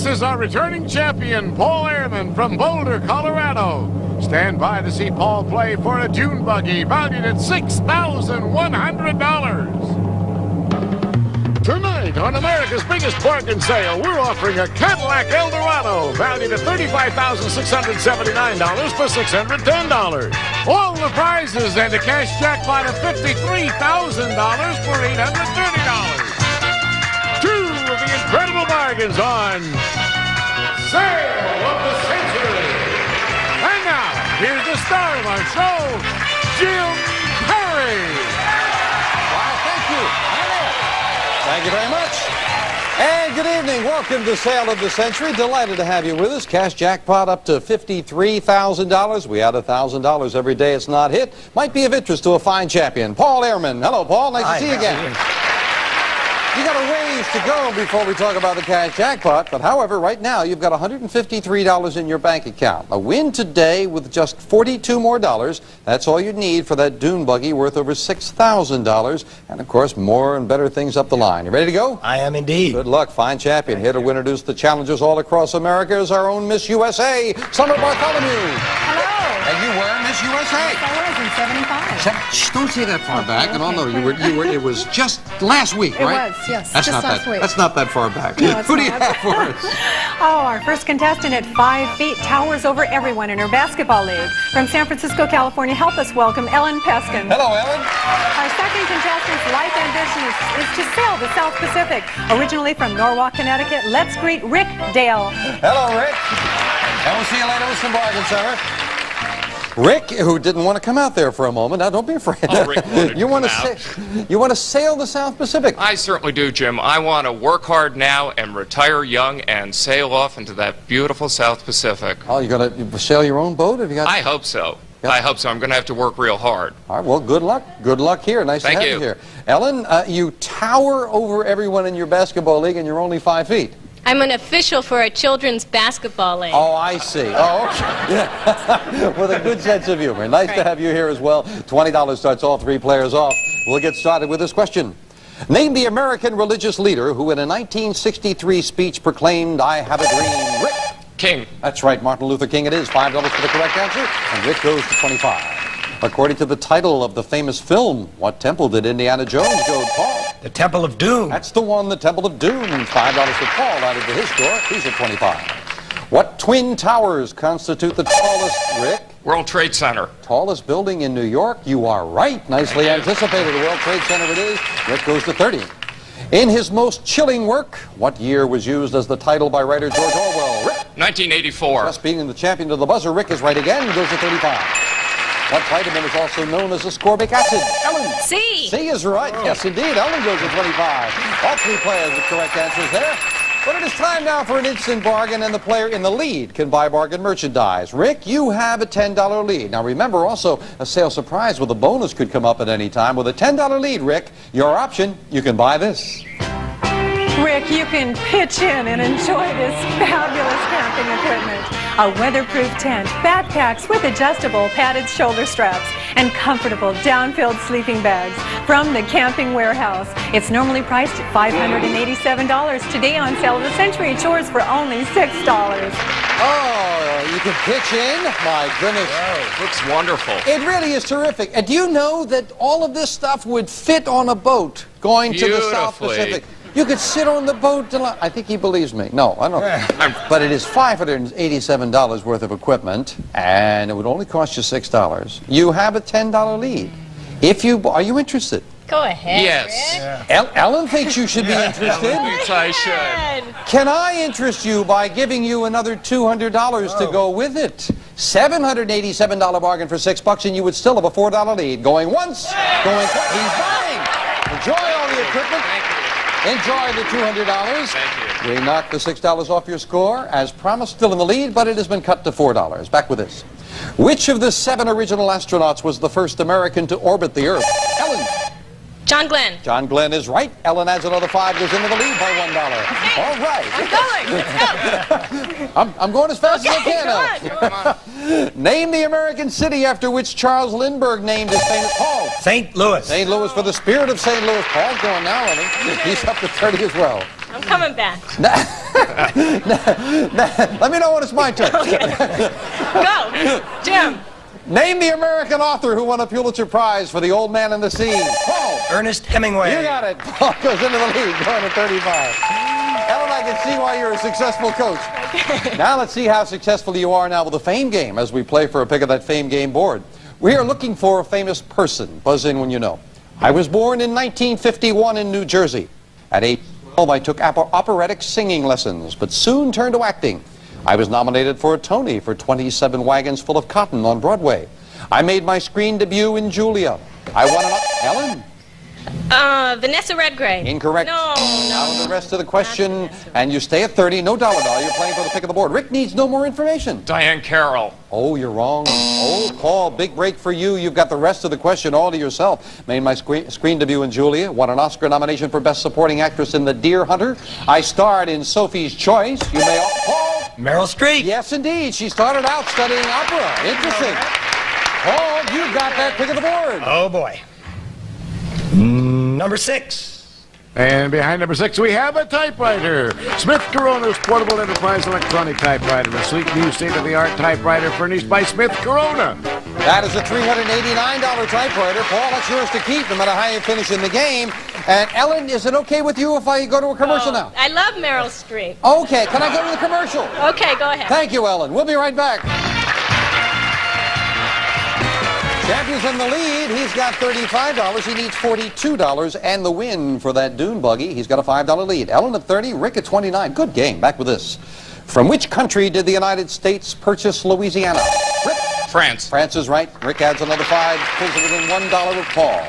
is our returning champion, Paul Airman from Boulder, Colorado. Stand by to see Paul play for a dune buggy valued at $6,100. Tonight on America's biggest bargain sale, we're offering a Cadillac Eldorado valued at $35,679 for $610. All the prizes and a cash jackpot of $53,000 for $830. Two of the incredible bargains on Sale of the Century. And now, here's the star of our show, Jim Perry. Wow, thank you. Thank you very much. And good evening. Welcome to Sale of the Century. Delighted to have you with us. Cash jackpot up to $53,000. We add $1,000 every day it's not hit. Might be of interest to a fine champion. Paul Airman. Hello, Paul. Nice to see you again. You got a ways to go before we talk about the cash jackpot, but however, right now you've got $153 in your bank account. A win today with just $42 more. That's all you need for that dune buggy worth over $6,000, and of course more and better things up the line. You ready to go? I am indeed. Good luck, fine champion. Here to introduce the challengers all across America is our own Miss USA, Summer Bartholomew. Hello. And you were Miss USA. Yes, I was in 75. Shh, don't say that far back. And no, you were. It was just last week, right? It was, yes. That's just not last that. week. That's not that far back. No, Who do you have for us? Oh, our first contestant at 5 feet towers over everyone in her basketball league. From San Francisco, California, help us welcome Ellen Peskin. Hello, Ellen. Our second contestant's life ambition is to sail the South Pacific. Originally from Norwalk, Connecticut, let's greet Rick Dale. Hello, Rick. And we'll see you later with some bargains, Summer. Rick, who didn't want to come out there for a moment. Now, don't be afraid. Oh, Rick wanted to come out. You want to sail the South Pacific? I certainly do, Jim. I want to work hard now and retire young and sail off into that beautiful South Pacific. Oh, you're going to sail your own boat? Have you got? I hope so. Yep. I hope so. I'm going to have to work real hard. All right, well, good luck. Good luck here. Nice to have you here. Ellen, you tower over everyone in your basketball league, and you're only 5 feet. I'm an official for a children's basketball league. Oh, I see. Oh, okay. Yeah. With a good sense of humor. Nice to have you here as well. $20 starts all three players off. We'll get started with this question. Name the American religious leader who in a 1963 speech proclaimed, "I have a dream." Rick. King. That's right, Martin Luther King it is. $5 for the correct answer, and Rick goes to 25. According to the title of the famous film, what temple did Indiana Jones go to, Paul? The Temple of Doom. That's the one, the Temple of Doom. $5 for Paul added to his score. He's at 25. What twin towers constitute the tallest, Rick? World Trade Center. Tallest building in New York? You are right. Nicely anticipated. The World Trade Center it is. Rick goes to 30. In his most chilling work, what year was used as the title by writer George Orwell? Rick? 1984. Just being the champion to the buzzer, Rick is right again. Goes to 35. What vitamin is also known as ascorbic acid? Ellen? C. C is right. Yes, indeed. Ellen goes to 25. All three players with correct answers there. But it is time now for an instant bargain, and the player in the lead can buy bargain merchandise. Rick, you have a $10 lead. Now remember also, a sale surprise with a bonus could come up at any time. With a $10 lead, Rick, your option, you can buy this. Rick, you can pitch in and enjoy this fabulous camping equipment. A weatherproof tent, backpacks with adjustable padded shoulder straps, and comfortable down-filled sleeping bags from the Camping Warehouse. It's normally priced at $587. Today on Sale of the Century, it's yours for only $6. Oh, you can pitch in? My goodness. Whoa, looks wonderful. It really is terrific. And do you know that all of this stuff would fit on a boat going to the South Pacific? You could sit on the boat till I think he believes me. No, I don't. But it is $587 worth of equipment, and it would only cost you $6. You have a $10 lead. Are you interested? Go ahead, Yes. Rick. Yeah. Ellen thinks you should be interested. Thinks I should. Can I interest you by giving you another $200 to go with it? $787 bargain for $6, and you would still have a $4 lead. Going once, going twice. He's buying. Enjoy all the equipment. Thank you. Enjoy the $200. Thank you. We knocked the $6 off your score. As promised, still in the lead, but it has been cut to $4. Back with this. Which of the 7 original astronauts was the first American to orbit the Earth? Ellen. John Glenn. John Glenn is right. Ellen adds another 5, goes into the lead by $1. All right. I'm going. Let's go. I'm going as fast as I can. Come on. Name the American city after which Charles Lindbergh named his famous Paul. St. Louis. St. Louis for the spirit of St. Louis. Paul's going now, Ellen. He's up to 30 as well. I'm coming back. Let me know when it's my turn. Go. Jim. Name the American author who won a Pulitzer Prize for The Old Man and the Sea. Paul. Ernest Hemingway. You got it. Paul goes into the lead, going to 35. Ellen, I can see why you're a successful coach. Now let's see how successful you are now with the Fame Game as we play for a pick of that Fame Game board. We are looking for a famous person. Buzz in when you know. I was born in 1951 in New Jersey. At age 12, I took operatic singing lessons, but soon turned to acting. I was nominated for a Tony for 27 Wagons Full of Cotton on Broadway. I made my screen debut in Julia. I won an... Ellen? Vanessa Redgrave. Incorrect. No. Now the rest of the question, and you stay at 30, no dollar doll. You're playing for the pick of the board. Rick needs no more information. Diane Carroll. Oh, you're wrong. Oh, Paul, big break for you. You've got the rest of the question all to yourself. Made my screen debut in Julia. Won an Oscar nomination for Best Supporting Actress in The Deer Hunter. I starred in Sophie's Choice. You may... Paul? Meryl Streep. Yes, indeed. She started out studying opera. Interesting. Paul, you've got that pick of the board. Oh, boy. Number 6. And behind number 6, we have a typewriter. Smith Corona's portable enterprise electronic typewriter. A sleek new state-of-the-art typewriter furnished by Smith Corona. That is a $389 typewriter. Paul, that's yours to keep no matter how you finish in the game. And Ellen, is it okay with you if I go to a commercial now? I love Meryl Streep. Okay, can I go to the commercial? Okay, go ahead. Thank you, Ellen. We'll be right back. Champion's in the lead. He's got $35. He needs $42 and the win for that dune buggy. He's got a $5 lead. Ellen at 30, Rick at 29. Good game. Back with this. From which country did the United States purchase Louisiana? Rick? France. France is right. Rick adds another 5, pulls it within $1 of Paul.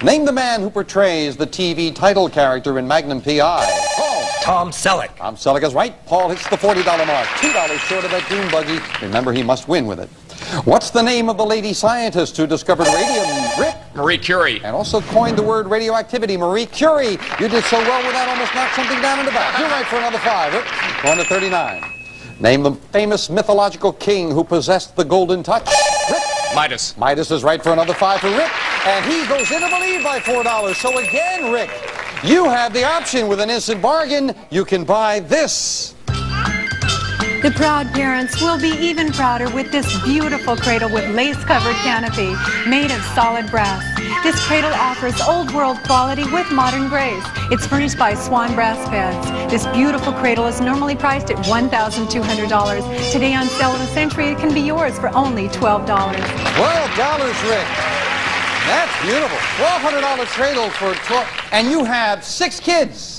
Name the man who portrays the TV title character in Magnum P.I. Paul. Tom Selleck. Tom Selleck is right. Paul hits the $40 mark. $2 short of that dune buggy. Remember, he must win with it. What's the name of the lady scientist who discovered radium? Rick? Marie Curie. And also coined the word radioactivity. Marie Curie. You did so well with that, almost knocked something down in the back. You're right for another 5. Rick, going to 39. Name the famous mythological king who possessed the golden touch. Rick? Midas. Midas is right for another 5 for Rick. And he goes into the lead by $4. So again, Rick, you have the option with an instant bargain. You can buy this. The proud parents will be even prouder with this beautiful cradle with lace-covered canopy made of solid brass. This cradle offers old-world quality with modern grace. It's furnished by Swan Brass Beds. This beautiful cradle is normally priced at $1,200. Today on Sale of the Century, it can be yours for only $12. $12, Rick. That's beautiful. $1,200 cradle for 12, and you have 6 kids.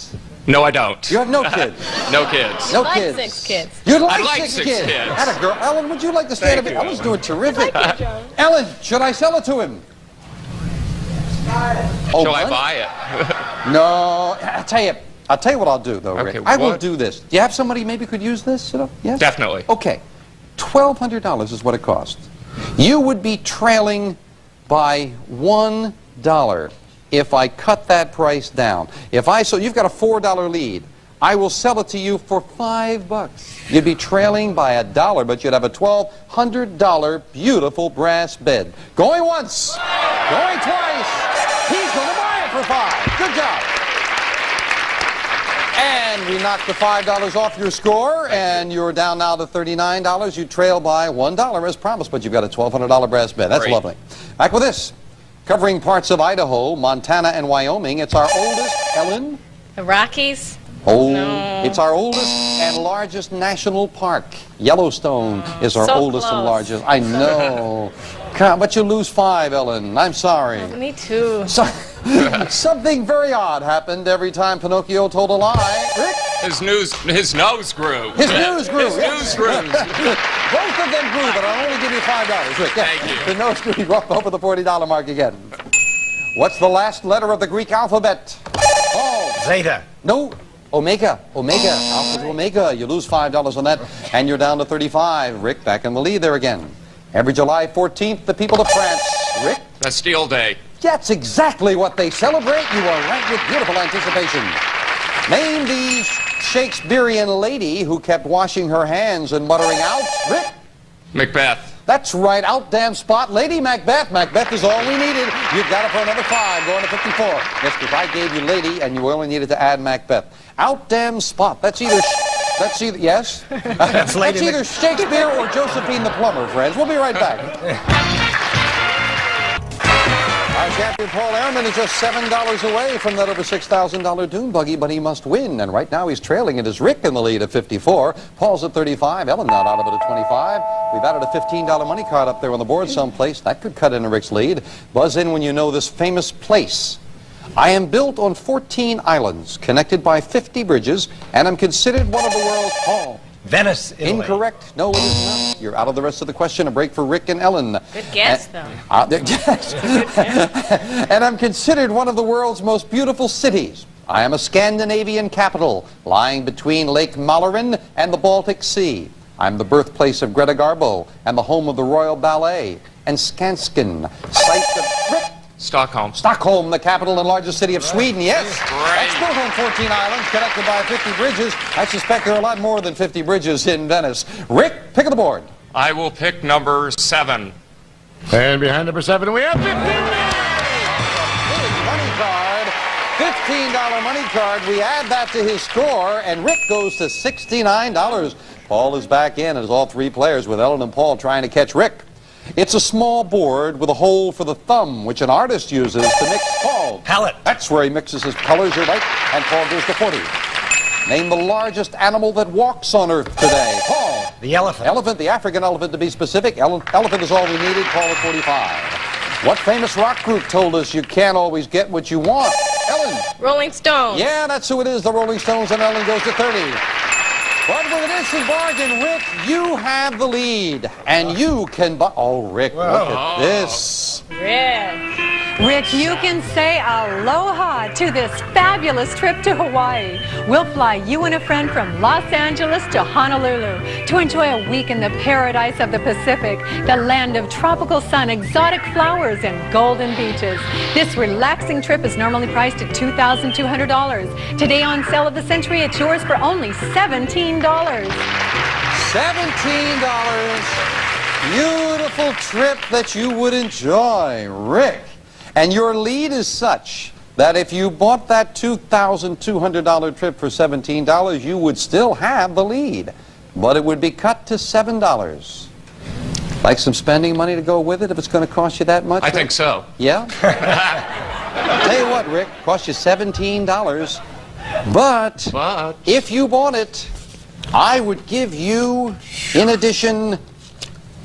No, I don't. You have no kids. No kids. No I'd like kids. 6 kids. You'd like, I'd like 6 6 kids. kids. Atta girl. Ellen, would you like to stand Thank up? you, Ellen's Ellen. doing terrific. Thank you, John. Ellen, should I sell it to him? Oh, Shall I what? buy it? No. I'll tell you what I'll do, though, Rick. Okay, I will what? do this. Do you have somebody maybe could use this? Yes? Definitely. Okay. $1,200 is what it costs. You would be trailing by $1 if I cut that price down. So you've got a $4 lead. I will sell it to you for $5. You'd be trailing by $1, but you'd have a $1,200 beautiful brass bed. Going once, going twice. He's going to buy it for $5. Good job. And we knocked the $5 off your score, and you're down now to $39. You trail by $1 as promised, but you've got a $1,200 brass bed. That's Great. lovely. Back with this. Covering parts of Idaho, Montana, and Wyoming, it's our oldest, Ellen? The Rockies? Oh, No. it's our oldest and largest national park. Yellowstone is our So oldest and close. largest. I know. God, but you lose 5, Ellen. I'm sorry. Me too. So, something very odd happened every time Pinocchio told a lie. Rick? His nose grew. His news grew. His yes. nose grew. Both of them grew, but I'll only give you $5. Rick, yes. Thank you. The nose grew. You're up over the $40 mark again. What's the last letter of the Greek alphabet? Paul. Zeta. No. Omega. Alpha to Omega. You lose $5 on that, and you're down to 35. Rick, back in the lead there again. Every July 14th, the people of France. Rick? Bastille Day. That's exactly what they celebrate. You are right with beautiful anticipation. Name the Shakespearean lady who kept washing her hands and muttering out. Rick? Macbeth. That's right, out damn spot. Lady Macbeth. Macbeth is all we needed. You've got it for another 5, going to 54. Yes, because I gave you lady, and you only needed to add Macbeth. Out damn spot. That's either That's either, yes? That's either Shakespeare or Josephine the Plumber, friends. We'll be right back. Our champion Paul Airman is just $7 away from that over $6,000 dune buggy, but he must win. And right now he's trailing. It is Rick in the lead at 54. Paul's at 35. Ellen not out of it at 25. We've added a $15 money card up there on the board someplace. That could cut into Rick's lead. Buzz in when you know this famous place. I am built on 14 islands, connected by 50 bridges, and am considered one of the world's tall. Venice, Italy. Incorrect. No, it is not. You're out of the rest of the question. A break for Rick and Ellen. Good guess, though. Yes. And I'm considered one of the world's most beautiful cities. I am a Scandinavian capital, lying between Lake Mälaren and the Baltic Sea. I'm the birthplace of Greta Garbo and the home of the Royal Ballet. And Skansken, site of... Stockholm. Stockholm, the capital and largest city of Sweden, yes. Right. That's built on 14 islands, connected by 50 bridges. I suspect there are a lot more than 50 bridges in Venice. Rick, pick of the board. I will pick number 7. And behind number 7, we have 15. Big money card, $15 money card. We add that to his score, and Rick goes to $69. Paul is back in as all three players with Ellen and Paul trying to catch Rick. It's a small board with a hole for the thumb, which an artist uses to mix Paul. Palette. That's where he mixes his colors, you're right, and Paul goes to 40. Name the largest animal that walks on Earth today. Paul. The elephant. Elephant, the African elephant to be specific. Elephant is all we needed. Paul at 45. What famous rock group told us you can't always get what you want? Ellen. Rolling Stones. Yeah, that's who it is, the Rolling Stones, and Ellen goes to 30. But with an instant bargain, Rick, you have the lead. And you can buy... Oh, Rick, look at this. Rick, you can say aloha to this fabulous trip to Hawaii. We'll fly you and a friend from Los Angeles to Honolulu to enjoy a week in the paradise of the Pacific, the land of tropical sun, exotic flowers, and golden beaches. This relaxing trip is normally priced at $2,200. Today on Sale of the Century, it's yours for only $17. $17. Beautiful trip that you would enjoy, Rick. And your lead is such that if you bought that $2,200 trip for $17, you would still have the lead. But it would be cut to $7. Like some spending money to go with it if it's going to cost you that much? I think so. Yeah? Tell you what, Rick, cost you $17. But if you bought it, I would give you, in addition,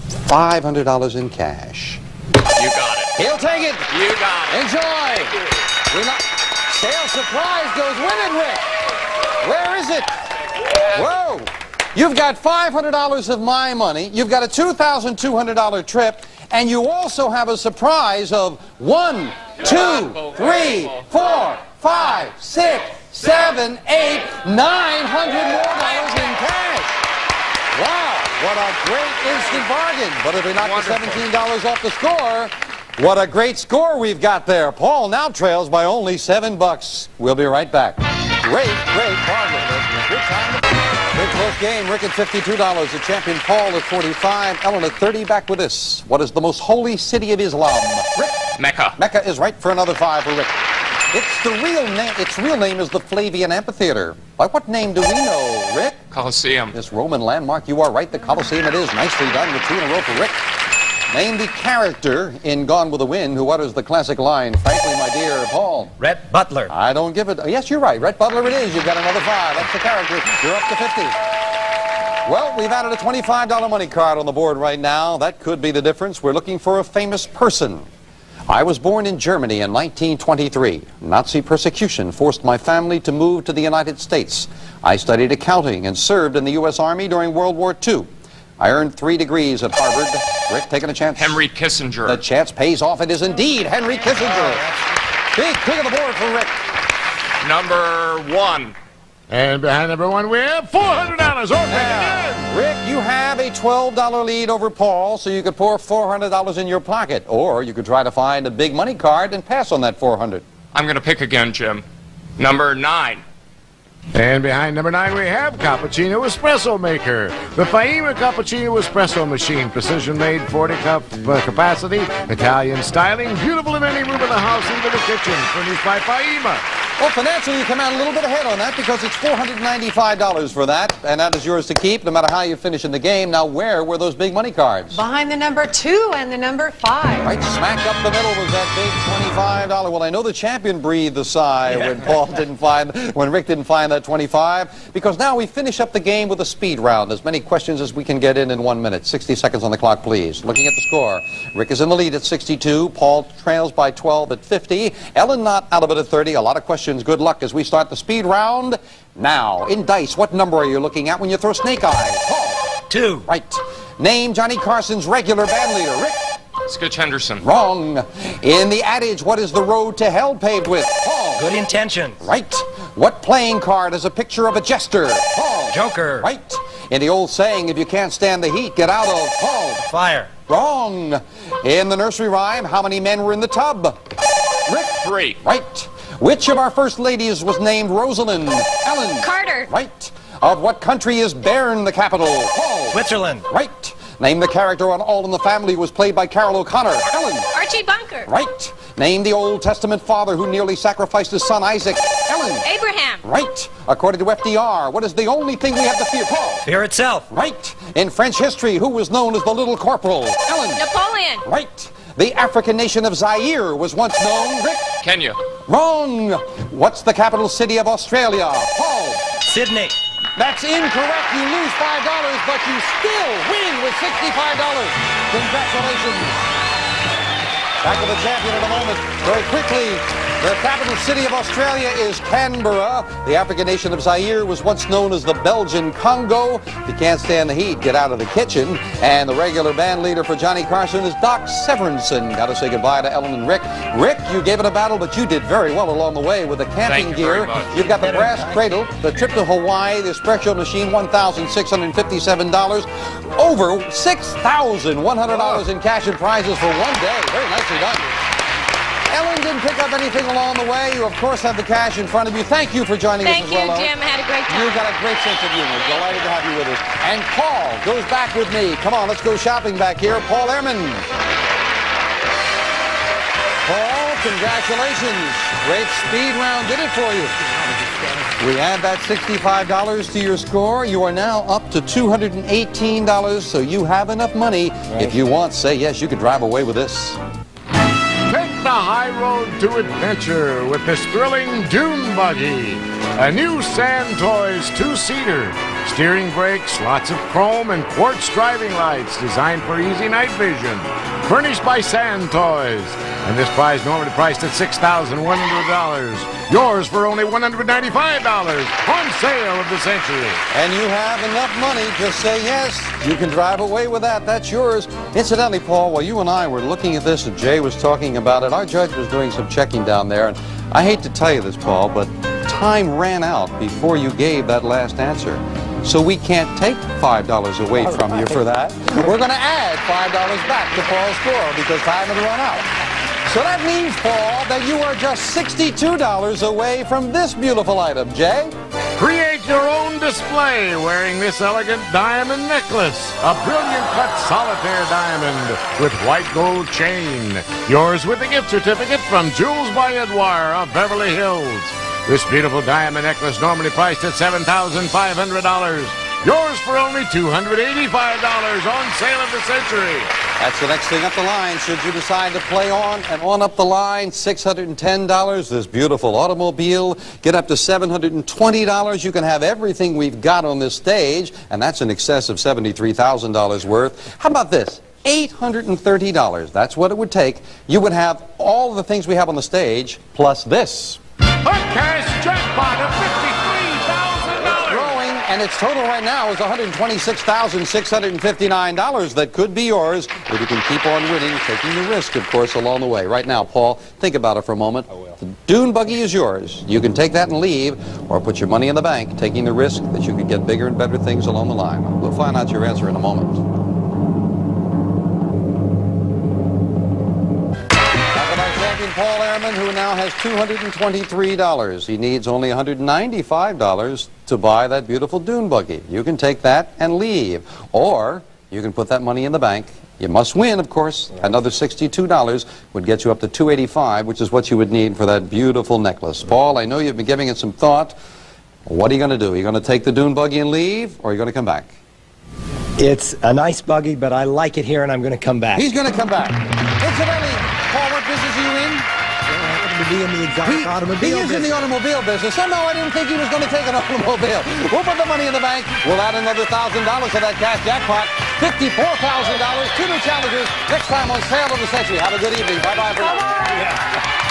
$500 in cash. You got it. He'll take it. You got it. Enjoy. Sale surprise goes with it, Rick. Where is it? Whoa. You've got $500 of my money. You've got a $2,200 trip. And you also have a surprise of 1, 2, 3, 4, 5, 6, 7, 8, $900 more in cash. Wow, what a great instant bargain. But if we knock the $17 off the score, what a great score we've got there. Paul now trails by only $7. We'll be right back. Great bargain. Good time. Good close game. Rick at $52. The champion Paul at 45. Ellen at 30. Back with this. What is the most holy city of Islam? Rick. Mecca. Mecca is right for another 5 for Rick. Its real name is the Flavian Amphitheater. By what name do we know, Rick? Colosseum. This Roman landmark, you are right, the Colosseum it is. Nicely done with 2 in a row for Rick. Name the character in Gone with the Wind who utters the classic line, frankly, my dear Paul. Rhett Butler. I don't give it. Yes, you're right. Rhett Butler it is. You've got another 5. That's the character. You're up to 50. Well, we've added a $25 money card on the board right now. That could be the difference. We're looking for a famous person. I was born in Germany in 1923. Nazi persecution forced my family to move to the United States. I studied accounting and served in the U.S. Army during World War II. I earned 3 degrees at Harvard. Rick, taking a chance? Henry Kissinger. The chance pays off. It is indeed Henry Kissinger. Big pick of the board for Rick. Number 1. And behind number 1, we have $400. Now, Rick, you have a $12 lead over Paul, so you could pour $400 in your pocket. Or you could try to find a big money card and pass on that $400. I'm going to pick again, Jim. Number 9. And behind number 9, we have Cappuccino Espresso Maker. The Faima Cappuccino Espresso Machine. Precision-made, 40-cup capacity, Italian styling, beautiful in any room in the house, even the kitchen. Furnished by Faima. Well, financially, you come out a little bit ahead on that because it's $495 for that, and that is yours to keep no matter how you finish in the game. Now, where were those big money cards? Behind the number 2 and the number 5. Right smack up the middle was that big $25. Well, I know the champion breathed a sigh when Rick didn't find that 25, because now we finish up the game with a speed round. As many questions as we can get in 1 minute. 60 seconds on the clock, please. Looking at the score, Rick is in the lead at 62. Paul trails by 12 at 50. Ellen not out of it at 30. A lot of questions. Good luck as we start the speed round. Now, in dice, what number are you looking at when you throw snake eyes? Paul. 2. Right. Name Johnny Carson's regular band leader. Rick. Skitch Henderson. Wrong. In the adage, what is the road to hell paved with? Paul. Good intentions. Right. What playing card has a picture of a jester? Paul. Joker. Right. In the old saying, if you can't stand the heat, get out of. Paul. Fire. Wrong. In the nursery rhyme, how many men were in the tub? Rick. 3. Right. Which of our first ladies was named Rosalind? Ellen. Carter. Right. Of what country is Bern the capital? Paul. Switzerland. Right. Name the character on All in the Family was played by Carol O'Connor. Ellen. Archie Bunker. Right. Name the Old Testament father who nearly sacrificed his son Isaac. Ellen. Abraham. Right. According to FDR, what is the only thing we have to fear? Paul. Fear itself. Right. In French history, who was known as the Little Corporal? Ellen. Napoleon. Right. The African nation of Zaire was once known. Rick. Kenya. Wrong. What's the capital city of Australia? Paul. Sydney. That's incorrect. You lose $5, but you still win with $65. Congratulations. Back with the champion in a moment. Very quickly, the capital city of Australia is Canberra. The African nation of Zaire was once known as the Belgian Congo. If you can't stand the heat, get out of the kitchen. And the regular band leader for Johnny Carson is Doc Severinsen. Got to say goodbye to Ellen and Rick. Rick, you gave it a battle, but you did very well along the way with the camping Thank you gear. very much. You've got the brass cradle, the trip to Hawaii, the espresso machine, $1,657. Over $6,100 in cash and prizes for one day. Very nicely done. Ellen didn't pick up anything along the way. You, of course, have the cash in front of you. Thank you for joining us Thank as you, well, Ellen. Jim. I had a great time. You've got a great sense of humor. Delighted to have you with us. And Paul goes back with me. Come on, let's go shopping back here. Paul Ehrman. Paul, congratulations. Great speed round did it for you. We add that $65 to your score. You are now up to $218, so you have enough money. If you want, say yes, you could drive away with this. Take the high road to adventure with this thrilling dune buggy. A new Sand Toys 2-seater. Steering brakes, lots of chrome, and quartz driving lights designed for easy night vision. Furnished by Sand Toys. And this prize normally priced at $6,100. Yours for only $195 on sale of the century. And you have enough money, just say yes. You can drive away with that. That's yours. Incidentally, Paul, while you and I were looking at this and Jay was talking about it, our judge was doing some checking down there. And I hate to tell you this, Paul, but time ran out before you gave that last answer. So we can't take $5 away from you for that. We're going to add $5 back to Paul's score because time had run out. So that means, Paul, that you are just $62 away from this beautiful item. Jay? Create your own display wearing this elegant diamond necklace. A brilliant cut solitaire diamond with white gold chain. Yours with a gift certificate from Jewels by Edouard of Beverly Hills. This beautiful diamond necklace normally priced at $7,500. Yours for only $285 on sale of the century. That's the next thing up the line. Should you decide to play on and on up the line, $610. This beautiful automobile. Get up to $720. You can have everything we've got on this stage, and that's in excess of $73,000 worth. How about this? $830. That's what it would take. You would have all of the things we have on the stage, plus this. A cash jackpot of $53,000. And its total right now is $126,659 that could be yours if you can keep on winning, taking the risk, of course, along the way. Right now, Paul, think about it for a moment. The dune buggy is yours. You can take that and leave, or put your money in the bank, taking the risk that you could get bigger and better things along the line. We'll find out your answer in a moment. Paul Ehrman, who now has $223. He needs only $195 to buy that beautiful dune buggy. You can take that and leave, or you can put that money in the bank You must win, of course. Another $62 would get you up to $285, which is what you would need for that beautiful necklace. Paul, I know you've been giving it some thought. What are you going to do? Are you going to take the dune buggy and leave, or are you going to come back? It's a nice buggy, but I like it here, and I'm going to come back. He's going to come back. Incidentally, Paul, what business are you in? To be in the exotic automobile He is in business. the automobile business. Somehow I didn't think he was going to take an automobile. We'll put the money in the bank. We'll add another $1,000 to that cash jackpot. $54,000. 2 new challengers next time on Sale of the Century. Have a good evening. Bye-bye for now.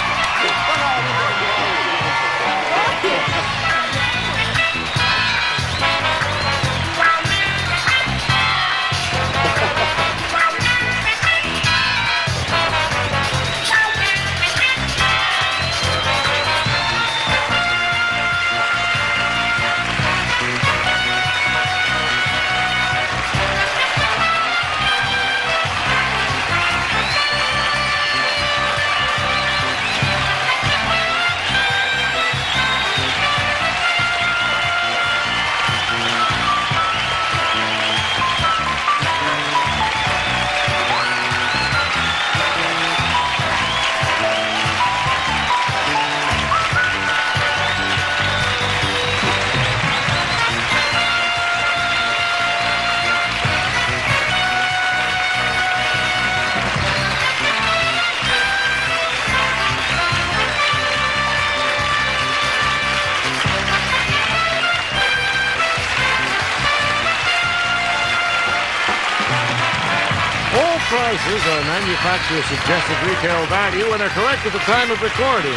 Prices are manufacturer's suggested retail value and are correct at the time of recording.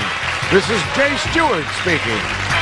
This is Jay Stewart speaking.